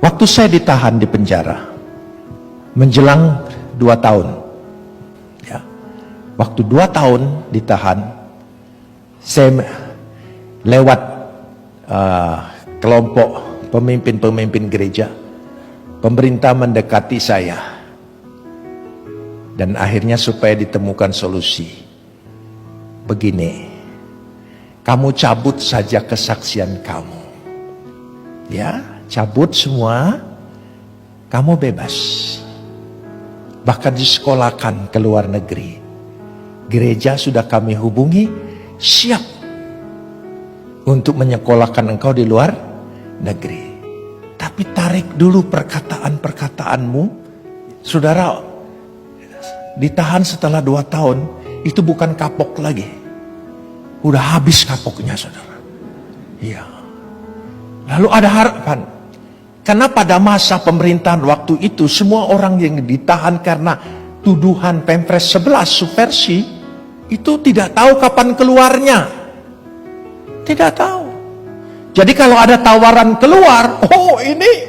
Waktu saya ditahan di penjara, menjelang 2 tahun, ya, waktu 2 tahun ditahan, saya lewat kelompok pemimpin-pemimpin gereja, pemerintah mendekati saya, dan akhirnya supaya ditemukan solusi. Begini, kamu cabut saja kesaksian kamu, ya, cabut semua, kamu bebas. Bahkan disekolahkan ke luar negeri. Gereja sudah kami hubungi, siap untuk menyekolahkan engkau di luar negeri. Tapi tarik dulu perkataan-perkataanmu. Saudara, ditahan setelah 2 tahun, itu bukan kapok lagi. Udah habis kapoknya, saudara. Iya. Lalu ada harapan. Karena pada masa pemerintahan waktu itu, semua orang yang ditahan karena tuduhan Pempres 11 subversi, itu tidak tahu kapan keluarnya. Tidak tahu. Jadi kalau ada tawaran keluar, oh ini.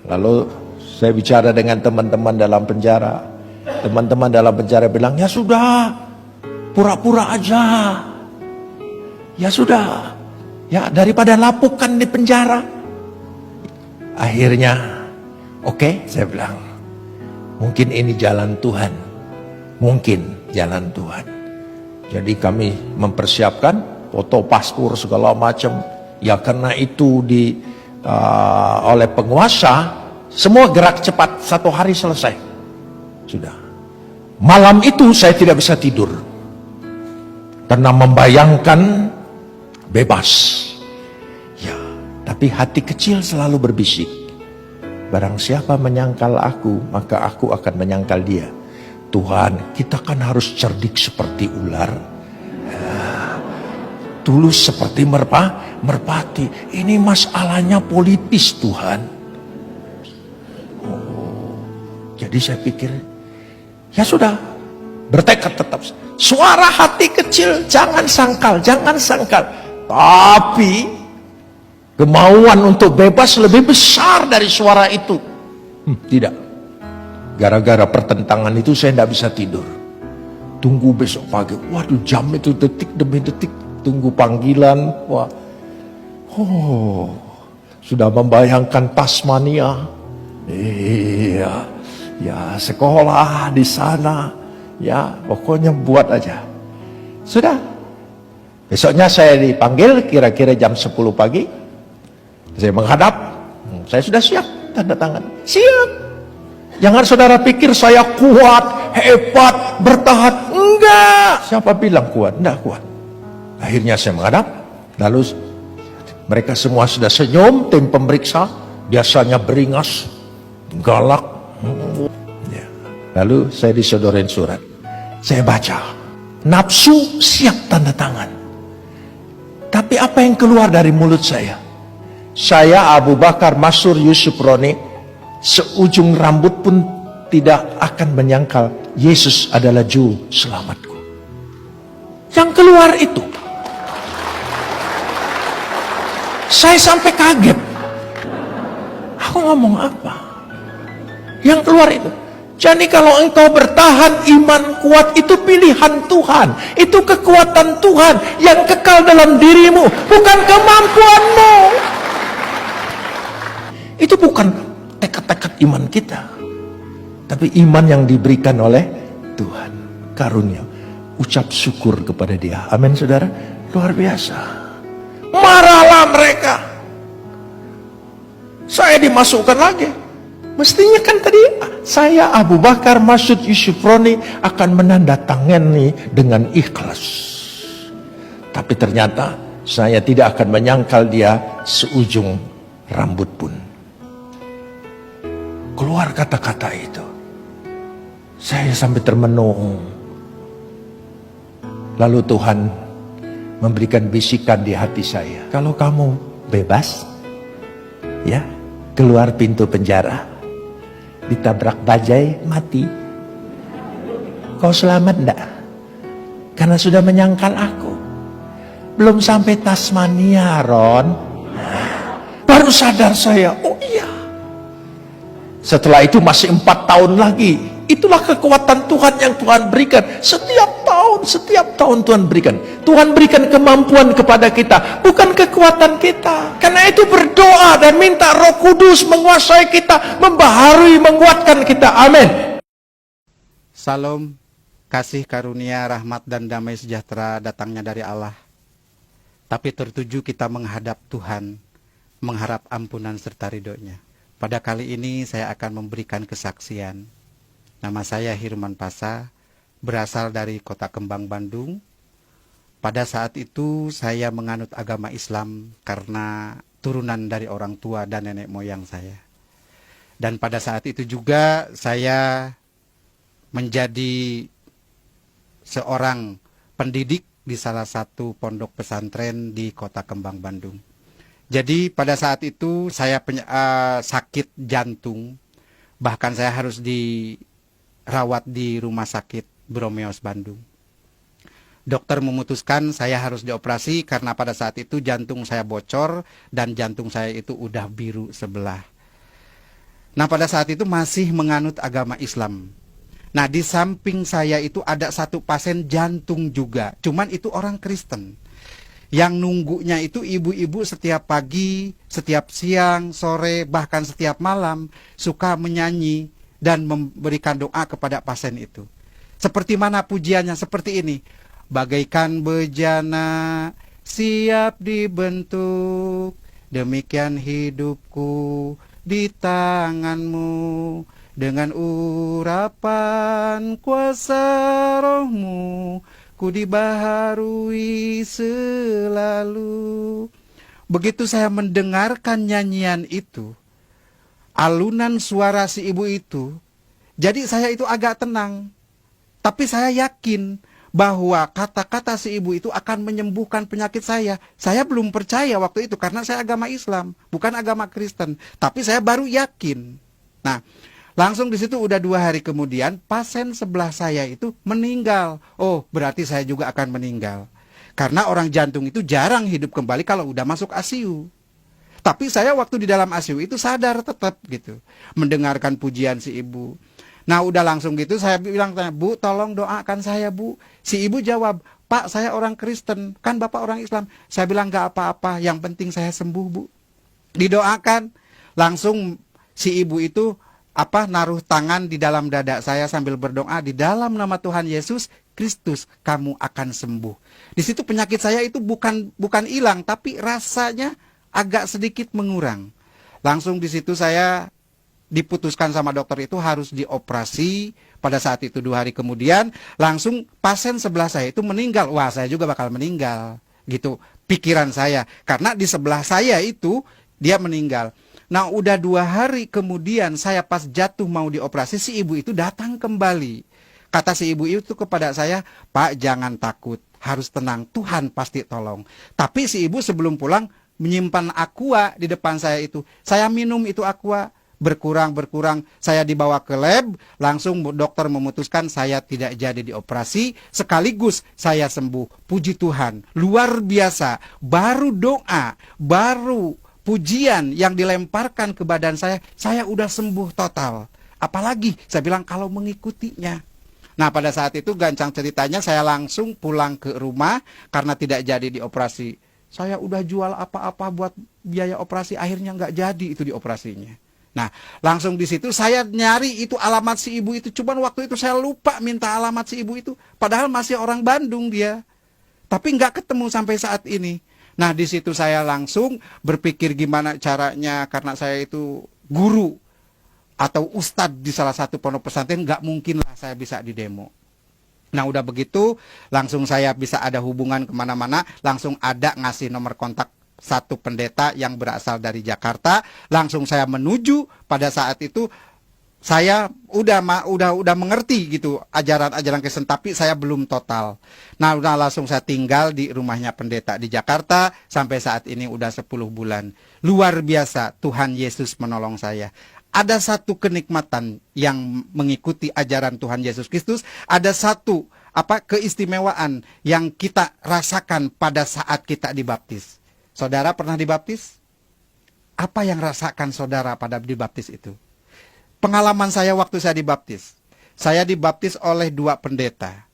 Lalu saya bicara dengan teman-teman dalam penjara. Teman-teman dalam penjara bilang, ya sudah, pura-pura aja. Ya sudah, ya daripada lapukan di penjara. Akhirnya, oke, saya bilang, mungkin ini jalan Tuhan. Mungkin jalan Tuhan. Jadi kami mempersiapkan foto paspor segala macam. Ya karena itu oleh penguasa, semua gerak cepat, 1 hari selesai. Sudah. Malam itu saya tidak bisa tidur. Karena membayangkan bebas. Ya, tapi hati kecil selalu berbisik. Barang siapa menyangkal aku, maka aku akan menyangkal dia. Tuhan, kita kan harus cerdik seperti ular. Tulus seperti merpati. Ini masalahnya politis, Tuhan. Oh, jadi saya pikir, ya sudah, bertekad tetap. Suara hati kecil, jangan sangkal, jangan sangkal. Tapi kemauan untuk bebas lebih besar dari suara itu. Tidak. Gara-gara pertentangan itu saya tidak bisa tidur. Tunggu besok pagi. Waduh, jam itu detik demi detik. Tunggu panggilan. Wah. Oh, sudah membayangkan Tasmania. Iya. Ya, sekolah di sana. Ya, pokoknya buat aja. Sudah. Besoknya saya dipanggil kira-kira jam 10 pagi. Saya menghadap. Saya sudah siap, tanda tangan. Siap. Jangan saudara pikir saya kuat, hebat, bertahan. Enggak. Siapa bilang kuat? Enggak kuat. Akhirnya saya menghadap. Lalu mereka semua sudah senyum. Tim pemeriksa biasanya beringas, galak. Ya. Lalu saya disodorin surat. Saya baca. Nafsu siap tanda tangan. Tapi apa yang keluar dari mulut saya? Saya Abu Bakar Masyur Yusuf Roni, seujung rambut pun tidak akan menyangkal Yesus adalah juru selamatku. Yang keluar itu, saya sampai kaget. Aku ngomong apa? Yang keluar itu. Jadi kalau engkau bertahan, iman kuat itu pilihan Tuhan. Itu kekuatan Tuhan yang kekal dalam dirimu, bukan kemampuanmu. Itu bukan tekad-tekad iman kita, tapi iman yang diberikan oleh Tuhan. Karunia. Ucap syukur kepada dia. Amin, saudara. Luar biasa. Marahlah mereka. Saya dimasukkan lagi. Mestinya kan tadi saya Abu Bakar Masyur Yusuf Roni akan menandatangani dengan ikhlas. Tapi ternyata saya tidak akan menyangkal dia seujung rambut pun. Keluar kata-kata itu. Saya sampai termenung. Lalu Tuhan memberikan bisikan di hati saya. Kalau kamu bebas, ya, keluar pintu penjara, ditabrak bajai, mati. Kau selamat enggak? Karena sudah menyangkal aku. Belum sampai Tasmania, Ron. Baru Baru sadar saya, oh iya. Setelah itu masih 4 tahun lagi. Itulah kekuatan Tuhan yang Tuhan berikan. Setiap tahun Tuhan berikan. Tuhan berikan kemampuan kepada kita, bukan kekuatan kita. Karena itu berdoa dan minta Roh Kudus menguasai kita, membaharui, menguatkan kita. Amin. Salam, kasih karunia, rahmat dan damai sejahtera datangnya dari Allah. Tapi tertuju kita menghadap Tuhan, mengharap ampunan serta ridhonya. Pada kali ini saya akan memberikan kesaksian. Nama saya Hirman Pasa, berasal dari Kota Kembang, Bandung. Pada saat itu saya menganut agama Islam karena turunan dari orang tua dan nenek moyang saya. Dan pada saat itu juga saya menjadi seorang pendidik di salah satu pondok pesantren di Kota Kembang, Bandung. Jadi pada saat itu saya sakit jantung, bahkan saya harus dirawat di rumah sakit Bromeos, Bandung. Dokter memutuskan saya harus dioperasi karena pada saat itu jantung saya bocor dan jantung saya itu udah biru sebelah. Nah pada saat itu masih menganut agama Islam. Nah di samping saya itu ada satu pasien jantung juga, cuman itu orang Kristen. Yang nunggunya itu ibu-ibu setiap pagi, setiap siang, sore, bahkan setiap malam suka menyanyi dan memberikan doa kepada pasien itu. Seperti mana pujiannya? Seperti ini. Bagaikan bejana siap dibentuk, demikian hidupku di tanganmu. Dengan urapan kuasa rohmu, ku dibaharui selalu. Begitu saya mendengarkan nyanyian itu, alunan suara si ibu itu, jadi saya itu agak tenang. Tapi saya yakin bahwa kata-kata si ibu itu akan menyembuhkan penyakit saya. Saya belum percaya waktu itu karena saya agama Islam, bukan agama Kristen. Tapi saya baru yakin. Nah, langsung di situ udah 2 hari kemudian pasien sebelah saya itu meninggal. Oh, berarti saya juga akan meninggal. Karena orang jantung itu jarang hidup kembali kalau udah masuk ICU. Tapi saya waktu di dalam ICU itu sadar tetap gitu, mendengarkan pujian si ibu. Nah udah langsung gitu saya bilang, Bu tolong doakan saya Bu. Si ibu jawab, Pak saya orang Kristen, kan Bapak orang Islam. Saya bilang gak apa-apa, yang penting saya sembuh Bu. Didoakan, langsung si ibu itu naruh tangan di dalam dada saya sambil berdoa, di dalam nama Tuhan Yesus Kristus kamu akan sembuh. Di situ penyakit saya itu bukan hilang, tapi rasanya agak sedikit mengurang. Langsung di situ saya diputuskan sama dokter itu harus dioperasi. Pada saat itu 2 hari kemudian langsung pasien sebelah saya itu meninggal. Wah saya juga bakal meninggal gitu pikiran saya, karena di sebelah saya itu dia meninggal. Nah udah 2 hari kemudian saya pas jatuh mau dioperasi, si ibu itu datang kembali. Kata si ibu itu kepada saya, Pak jangan takut, harus tenang, Tuhan pasti tolong. Tapi si ibu sebelum pulang menyimpan aqua di depan saya itu. Saya minum itu aqua, berkurang, saya dibawa ke lab, langsung dokter memutuskan saya tidak jadi dioperasi, sekaligus saya sembuh. Puji Tuhan, luar biasa, baru doa, baru pujian yang dilemparkan ke badan saya udah sembuh total. Apalagi saya bilang kalau mengikutinya. Nah pada saat itu gancang ceritanya saya langsung pulang ke rumah karena tidak jadi dioperasi. Saya udah jual apa-apa buat biaya operasi, akhirnya nggak jadi itu dioperasinya. Nah, langsung di situ saya nyari itu alamat si ibu itu. Cuman waktu itu saya lupa minta alamat si ibu itu. Padahal masih orang Bandung dia. Tapi nggak ketemu sampai saat ini. Nah, di situ saya langsung berpikir gimana caranya. Karena saya itu guru atau ustadz di salah satu pondok pesantren. Nggak mungkin lah saya bisa didemo. Nah, udah begitu langsung saya bisa ada hubungan kemana-mana. Langsung ada ngasih nomor kontak satu pendeta yang berasal dari Jakarta. Langsung saya menuju. Pada saat itu saya udah mengerti gitu ajaran-ajaran Kristen, tapi saya belum total. Nah udah langsung saya tinggal di rumahnya pendeta di Jakarta sampai saat ini udah 10 bulan. Luar biasa, Tuhan Yesus menolong saya. Ada satu kenikmatan yang mengikuti ajaran Tuhan Yesus Kristus. Ada satu keistimewaan yang kita rasakan pada saat kita dibaptis. Saudara pernah dibaptis? Apa yang rasakan saudara pada dibaptis itu? Pengalaman saya waktu saya dibaptis. Saya dibaptis oleh 2 pendeta.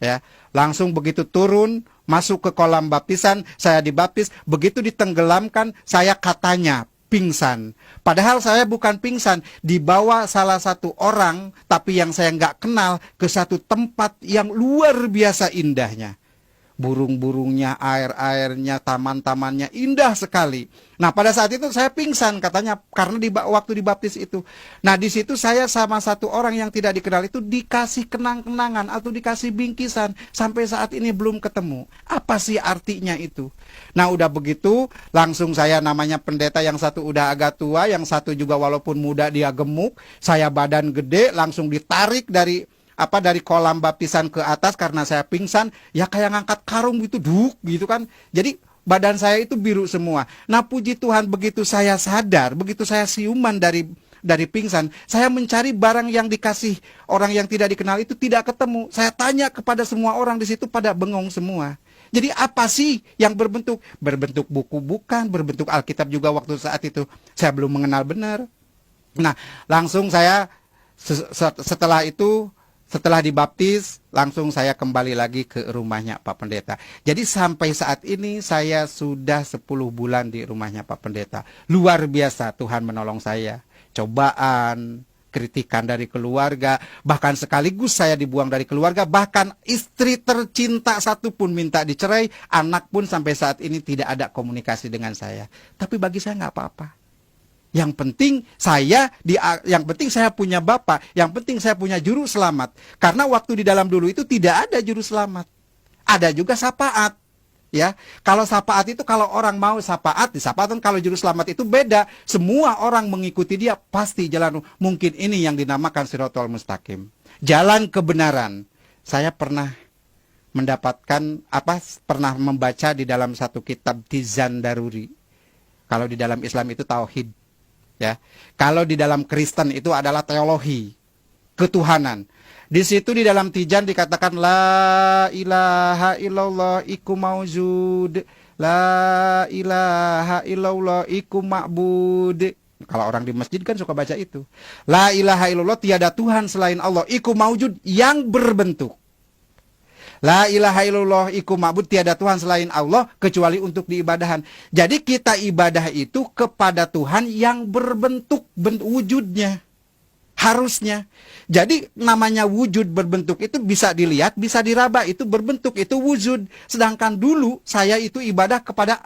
Ya, langsung begitu turun, masuk ke kolam baptisan, saya dibaptis, begitu ditenggelamkan, saya katanya pingsan. Padahal saya bukan pingsan, dibawa salah satu orang, tapi yang saya nggak kenal, ke satu tempat yang luar biasa indahnya. Burung-burungnya, air-airnya, taman-tamannya indah sekali. Nah, pada saat itu saya pingsan katanya karena waktu dibaptis itu. Nah, di situ saya sama satu orang yang tidak dikenal itu dikasih kenang-kenangan atau dikasih bingkisan. Sampai saat ini belum ketemu. Apa sih artinya itu? Nah, udah begitu langsung saya, namanya pendeta yang satu udah agak tua, yang satu juga walaupun muda dia gemuk. Saya badan gede, langsung ditarik dari kolam baptisan ke atas karena saya pingsan, ya kayak ngangkat karung gitu, gitu kan. Jadi badan saya itu biru semua. Nah, puji Tuhan, begitu saya sadar, begitu saya siuman dari pingsan, saya mencari barang yang dikasih orang yang tidak dikenal itu tidak ketemu. Saya tanya kepada semua orang di situ, pada bengong semua. Jadi apa sih yang berbentuk buku bukan, berbentuk Alkitab juga waktu saat itu saya belum mengenal benar. Nah, langsung saya setelah itu, setelah dibaptis, langsung saya kembali lagi ke rumahnya Pak Pendeta. Jadi sampai saat ini saya sudah 10 bulan di rumahnya Pak Pendeta. Luar biasa Tuhan menolong saya. Cobaan, kritikan dari keluarga, bahkan sekaligus saya dibuang dari keluarga, bahkan istri tercinta satu pun minta dicerai, anak pun sampai saat ini tidak ada komunikasi dengan saya. Tapi bagi saya nggak apa-apa. Yang penting saya punya Bapa, yang penting saya punya juru selamat. Karena waktu di dalam dulu itu tidak ada juru selamat. Ada juga syafaat. Ya, kalau syafaat itu kalau orang mau syafaat, di syafaat kalau juru selamat itu beda. Semua orang mengikuti dia pasti jalan. Mungkin ini yang dinamakan Shirathul Mustaqim. Jalan kebenaran. Saya pernah pernah membaca di dalam satu kitab Tizan Daruri. Kalau di dalam Islam itu tauhid. Ya, kalau di dalam Kristen itu adalah teologi, ketuhanan. Di situ di dalam Tijan dikatakan la ilaha illallah iku maujud, la ilaha illallah iku ma'bud. Kalau orang di masjid kan suka baca itu. La ilaha illallah, tiada Tuhan selain Allah, iku maujud, yang berbentuk. La ilaha illallah iku ma'bud, tiada Tuhan selain Allah kecuali untuk diibadahan. Jadi kita ibadah itu kepada Tuhan yang berbentuk wujudnya. Harusnya. Jadi namanya wujud berbentuk itu bisa dilihat, bisa diraba, itu berbentuk, itu wujud. Sedangkan dulu saya itu ibadah kepada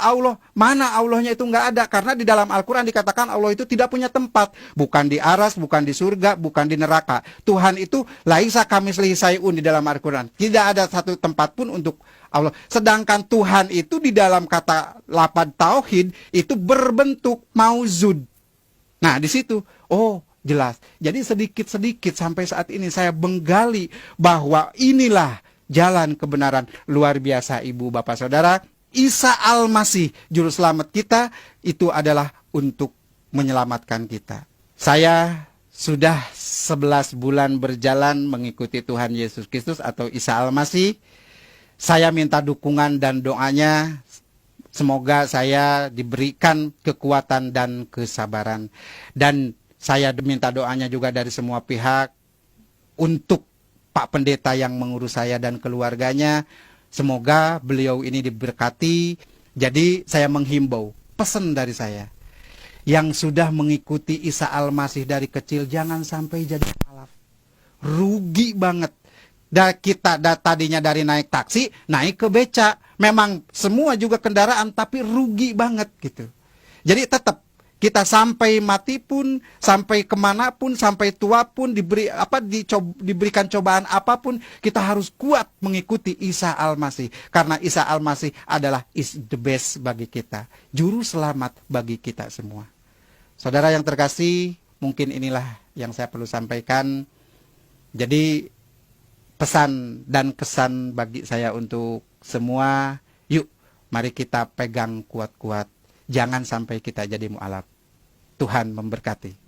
Allah. Mana Allahnya itu nggak ada. Karena di dalam Al-Quran dikatakan Allah itu tidak punya tempat. Bukan di aras, bukan di surga, bukan di neraka. Tuhan itu laisa kamislihi syai'un di dalam Al-Quran. Tidak ada satu tempat pun untuk Allah. Sedangkan Tuhan itu di dalam kata lapad tauhid itu berbentuk mauzud. Nah, di situ, jelas. Jadi sedikit-sedikit sampai saat ini saya menggali bahwa inilah jalan kebenaran. Luar biasa, Ibu, Bapak, Saudara. Isa Al-Masih, juru selamat kita, itu adalah untuk menyelamatkan kita. Saya sudah 11 bulan berjalan mengikuti Tuhan Yesus Kristus atau Isa Al-Masih. Saya minta dukungan dan doanya. Semoga saya diberikan kekuatan dan kesabaran. Dan saya minta doanya juga dari semua pihak untuk Pak Pendeta yang mengurus saya dan keluarganya. Semoga beliau ini diberkati. Jadi saya menghimbau, pesan dari saya, yang sudah mengikuti Isa Al-Masih dari kecil, jangan sampai jadi mualaf. Rugi banget. Kita tadinya dari naik taksi, naik ke beca. Memang semua juga kendaraan, tapi rugi banget gitu. Jadi tetap kita sampai mati pun, sampai kemanapun, sampai tua pun, diberikan cobaan apapun, kita harus kuat mengikuti Isa Al-Masih. Karena Isa Al-Masih adalah is the best bagi kita. Juru selamat bagi kita semua. Saudara yang terkasih, mungkin inilah yang saya perlu sampaikan. Jadi pesan dan kesan bagi saya untuk semua, yuk mari kita pegang kuat-kuat. Jangan sampai kita jadi mu'alaf. Tuhan memberkati.